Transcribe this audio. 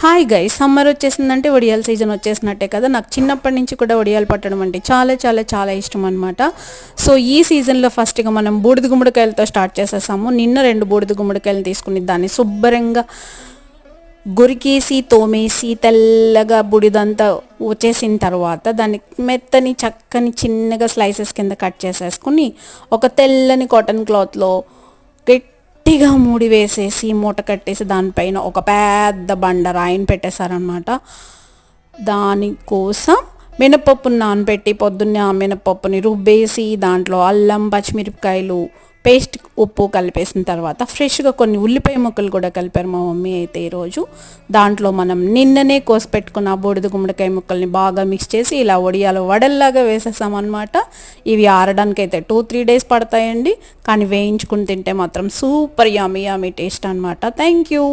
Hi guys, summer వచ్చేసిందంటే వడియాల season వచ్చేసినట్టే కదా. నాకు చిన్నప్పటి నుంచి కూడా వడియాలు పట్టడం అంటే చాలా చాలా చాలా ఇష్టం అనమాట. సో ఈ సీజన్లో ఫస్ట్గా మనం బూడిద గుమ్మడికాయలతో స్టార్ట్ చేసేసాము. నిన్న 2 బూడిద గుమ్మడికాయలు తీసుకుని దాన్ని శుభ్రంగా గురికేసి తోమేసి తెల్లగా బుడిదంతా వచ్చేసిన తర్వాత దాన్ని మెత్తని చక్కని చిన్నగా స్లైసెస్ కింద కట్ చేసేసుకుని ఒక తెల్లని కాటన్ క్లాత్లో గట్టిగా మూడి వేసేసి మూట కట్టేసి దానిపైన ఒక పెద్ద బండ రాయిని పెట్టేశారనమాట. దానికోసం మినపప్పుని నానబెట్టి పొద్దున్నే ఆ మినపప్పుని రుబ్బేసి దాంట్లో అల్లం పచ్చిమిరపకాయలు పేస్ట్ ఉప్పు కలిపేసిన తర్వాత ఫ్రెష్గా కొన్ని ఉల్లిపాయ ముక్కలు కూడా కలిపారు మా మమ్మీ అయితే ఈరోజు. దాంట్లో మనం నిన్ననే కోసి పెట్టుకున్న బూడిద గుమ్మడికాయ ముక్కల్ని బాగా మిక్స్ చేసి ఇలా వడియాలు వడల్లాగా వేసేసామన్నమాట. ఇవి ఆరడానికి అయితే 2-3 డేస్ పడతాయండి, కానీ వేయించుకుని తింటే మాత్రం సూపర్ యమ్మీ యమ్మీ టేస్ట్ అనమాట. Thank you.